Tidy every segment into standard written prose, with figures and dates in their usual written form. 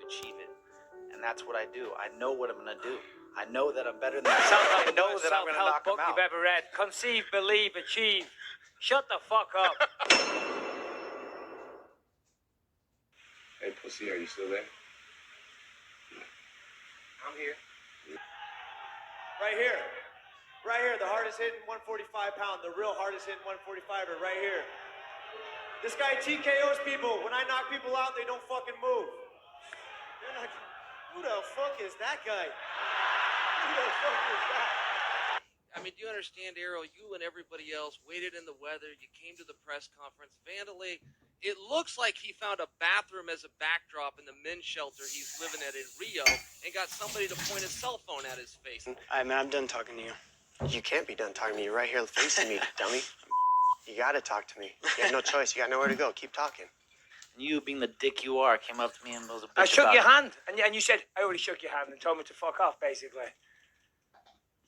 achieve it. And that's what I do. I know what I'm going to do. I know that I'm better than I know that I'm going to knock him out. You've ever read. Conceive, believe, achieve. Shut the fuck up. Hey, pussy, are you still there? I'm here. Right here. Right here, the hardest hitting 145 pound, the real hardest hitting 145er, right here. This guy TKOs people. When I knock people out, they don't fucking move. They're like, who the fuck is that guy? Who the fuck is that? I mean, do you understand, Errol? You and everybody else waited in the weather. You came to the press conference. Vandalay, it looks like he found a bathroom as a backdrop in the men's shelter he's living at in Rio and got somebody to point his cell phone at his face. I'm done talking to you. You can't be done talking to me. You're right here facing me, dummy. You gotta talk to me. You have no choice. You got nowhere to go. Keep talking. You, being the dick you are, came up to me and was a bitch I shook about your it. hand, and you said, I already shook your hand and told me to fuck off, basically.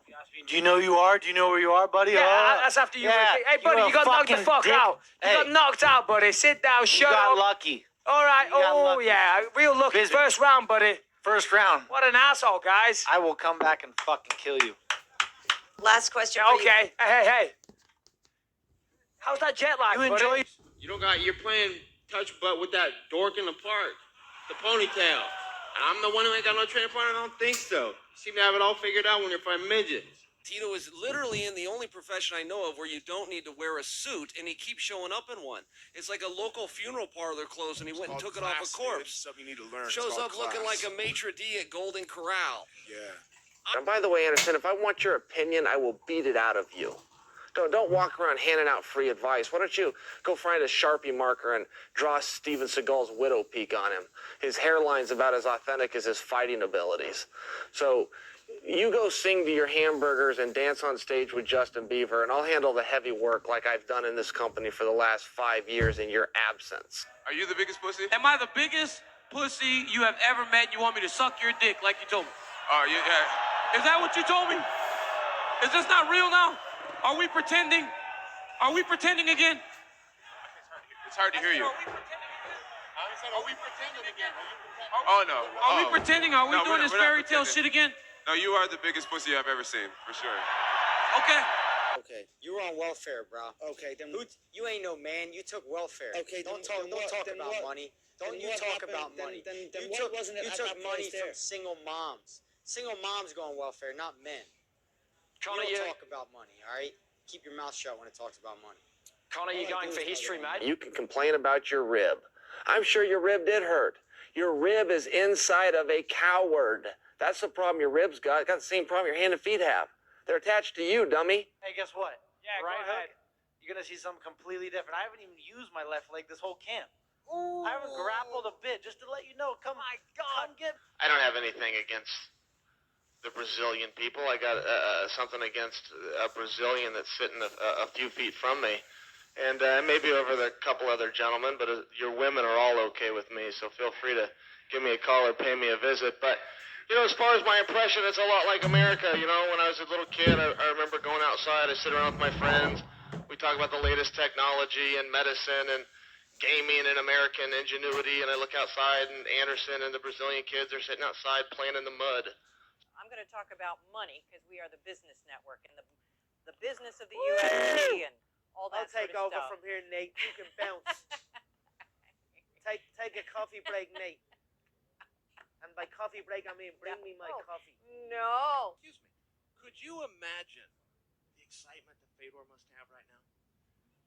You asked me, Do you know who you are? Do you know where you are, buddy? yeah, that's after you. Yeah, Hey, buddy, you got knocked the fuck dick. out. You Hey, got knocked out, buddy. Sit down, you shut got up. lucky. All right. You got Oh, lucky. yeah. Real lucky. Busy. First round, buddy. First round. What an asshole, guys. I will come back and fucking kill you. Last question for you. Okay. Hey. How's that jet lag, You buddy? enjoy. You're playing touch butt with that dork in the park, the ponytail. And I'm the one who ain't got no training partner? I don't think so. You seem to have it all figured out when you're fighting midgets. Tito is literally in the only profession I know of where you don't need to wear a suit, and he keeps showing up in one. It's like a local funeral parlor closed, and he went and took it off a corpse. Something you need to learn. Shows up looking like a maitre d' at Golden Corral. Yeah. And by the way, Anderson, if I want your opinion, I will beat it out of you. Don't walk around handing out free advice. Why don't you go find a Sharpie marker and draw Steven Seagal's widow peak on him? His hairline's about as authentic as his fighting abilities. So you go sing to your hamburgers and dance on stage with Justin Bieber, and I'll handle the heavy work like I've done in this company for the last 5 years in your absence. Are you the biggest pussy? Am I the biggest pussy you have ever met? You want me to suck your dick like you told me? Oh, yeah. Is that what you told me? Is this not real now? Are we pretending? Are we pretending again? It's hard to hear you. Are we pretending again? Oh, no. Are we pretending? Are we No, doing this we're not fairy tale pretending. shit again? No, you are the biggest pussy I've ever seen, for sure. Okay. Okay, you were on welfare, bro. Okay, then you ain't no man. You took welfare. Okay, don't talk about money. Don't you talk about money. You took money from single moms. Single moms go on welfare, not men. Connor, You don't talk about money, all right? Keep your mouth shut when it talks about money. Connor, you going for history, mate? You can complain about your rib. I'm sure your rib did hurt. Your rib is inside of a coward. That's the problem your rib's got. It's got the same problem your hand and feet have. They're attached to you, dummy. Hey, guess what? Yeah, right go ahead. hook. You're gonna see something completely different. I haven't even used my left leg this whole camp. I haven't grappled a bit. Just to let you know. Come, my God, come get. I don't have anything against the Brazilian people. I got something against a Brazilian that's sitting a few feet from me. And maybe over the couple other gentlemen, but your women are all okay with me, so feel free to give me a call or pay me a visit. But, you know, as far as my impression, it's a lot like America. You know, when I was a little kid, I remember going outside. I sit around with my friends. We talk about the latest technology and medicine and gaming and American ingenuity. And I look outside, and Anderson and the Brazilian kids are sitting outside playing in the mud. I'm going to talk about money because we are the business network and the business of the UFC and all that I'll take sort of over stuff. from here, Nate. You can bounce. Take a coffee break, Nate. And by coffee break, I mean bring me my coffee. No. Excuse me. Could you imagine the excitement that Fedor must have right now?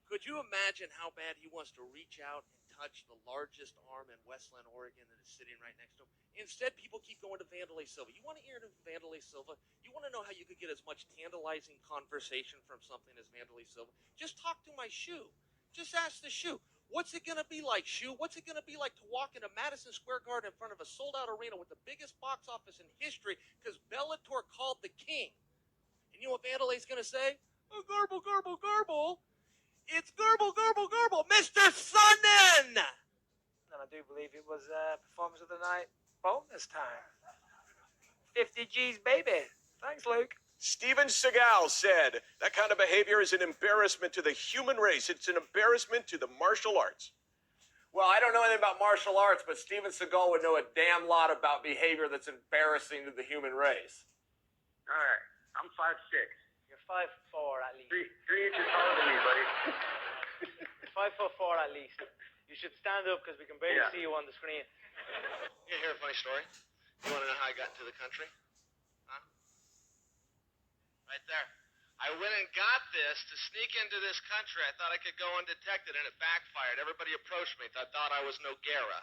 Could you imagine how bad he wants to reach out and touch the largest arm in Westland, Oregon that is sitting right next to him? Instead, people keep going to Vanderlei Silva. You want to hear to Vanderlei Silva? You want to know how you could get as much tantalizing conversation from something as Vanderlei Silva? Just talk to my shoe. Just ask the shoe. What's it going to be like, shoe? What's it going to be like to walk into Madison Square Garden in front of a sold-out arena with the biggest box office in history because Bellator called the king? And you know what Vanderlei's going to say? Oh, garble, garble, garble. It's garble, garble, garble, Mr. Sonnen! And I do believe it was performance of the night bonus time. 50 G's, baby. Thanks, Luke. Steven Seagal said that kind of behavior is an embarrassment to the human race. It's an embarrassment to the martial arts. Well, I don't know anything about martial arts, but Steven Seagal would know a damn lot about behavior that's embarrassing to the human race. All right, I'm 5'6". You're 5'4" at least. Three inches taller than me, buddy. 5'4" at least. You should stand up because we can barely see you on the screen. You hear a funny story? You want to know how I got into the country? Huh? Right there. I went and got this to sneak into this country. I thought I could go undetected, and it backfired. Everybody approached me. I thought I was Noguera.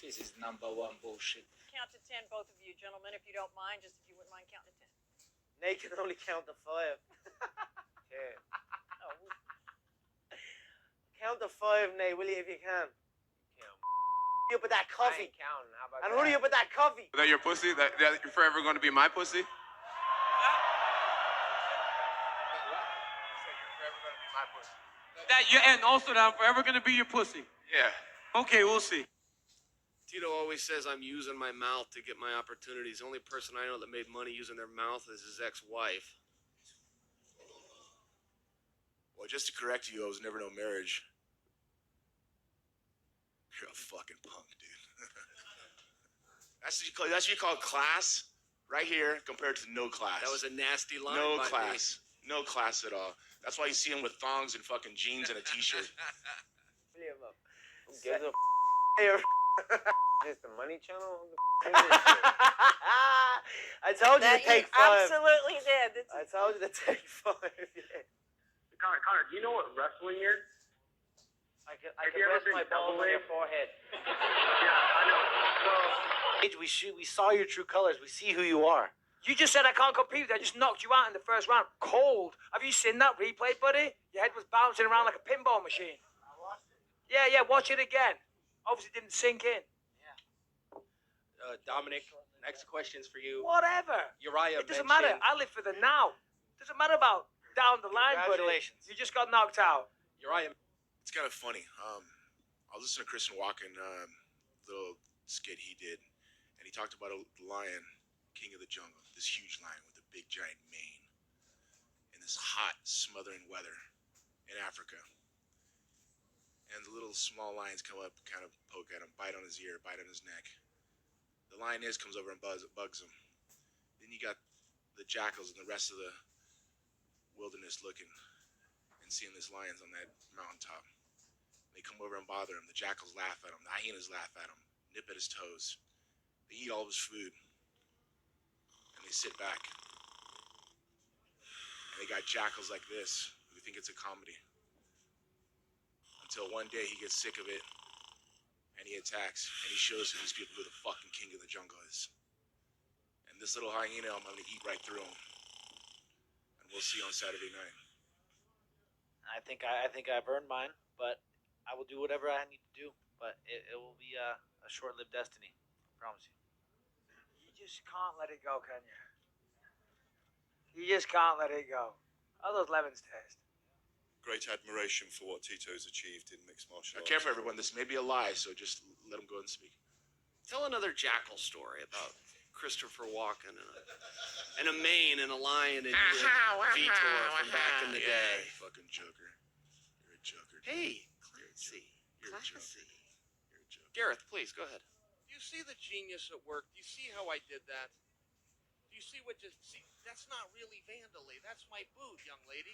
This is #1 bullshit. Count to 10, both of you, gentlemen, if you don't mind, just if you wouldn't mind counting to 10. Nate can only count to 5. Yeah. Oh, Count to 5, Nate, will you, if you can? You put that coffee. Counting. How about And who do you put that coffee? That your pussy? That you're forever going to be my pussy? That you and also that I'm forever going to be your pussy. Yeah. Okay, we'll see. Tito always says I'm using my mouth to get my opportunities. The only person I know that made money using their mouth is his ex-wife. Well, just to correct you, I was never no marriage. You're a fucking punk, dude. That's what you call class, right here, compared to no class. That was a nasty line. no by class. No class at all. That's why you see him with thongs and fucking jeans and a t-shirt. William up. Who gives a Is the Money Channel? I told you that to take you 5. absolutely did. I told you to take 5. Yeah. Connor, do you know what wrestling is? I can you ever rest my been balls on double-legged? your forehead. Yeah, I know. So, We saw your true colors. We see who you are. You just said I can't compete. I just knocked you out in the first round. Cold. Have you seen that replay, buddy? Your head was bouncing around like a pinball machine. I watched it. Yeah, watch it again. Obviously didn't sink in. Dominic, next question's for you. Whatever. Uriah It doesn't matter. I live for the now. Doesn't matter about down the line, buddy. Congratulations. You just got knocked out. Uriah, It's kind of funny. I was listening to Christian Walken, little skit he did, and he talked about a lion, king of the jungle, this huge lion with a big giant mane, in this hot, smothering weather in Africa. And the little small lions come up, kind of poke at him, bite on his ear, bite on his neck. The lioness comes over and bugs him. Then you got the jackals and the rest of the wilderness looking and seeing this lion's on that mountaintop. They come over and bother him. The jackals laugh at him. The hyenas laugh at him, nip at his toes. They eat all of his food. And they sit back. And they got jackals like this who think it's a comedy. Until one day he gets sick of it and he attacks and he shows these people who the fucking king of the jungle is. And this little hyena, I'm gonna eat right through him. And we'll see on Saturday night. I think I've earned mine, but I will do whatever I need to do. But it will be a short-lived destiny. I promise you. You just can't let it go, can you? You just can't let it go. How those lemons taste? Great admiration for what Tito's achieved in mixed martial arts. Now, careful, everyone. This may be a lie, so just let him go and speak. Tell another jackal story about Christopher Walken and a mane and a lion and Vitor from back in the day. Fucking joker. You're a joker. Hey, Clancy. You're a joker. Classy. You're a joker. Gareth, please go ahead. Do you see the genius at work? Do you see how I did that? Do you see what just see? That's not really Vandalay. That's my boot, young lady.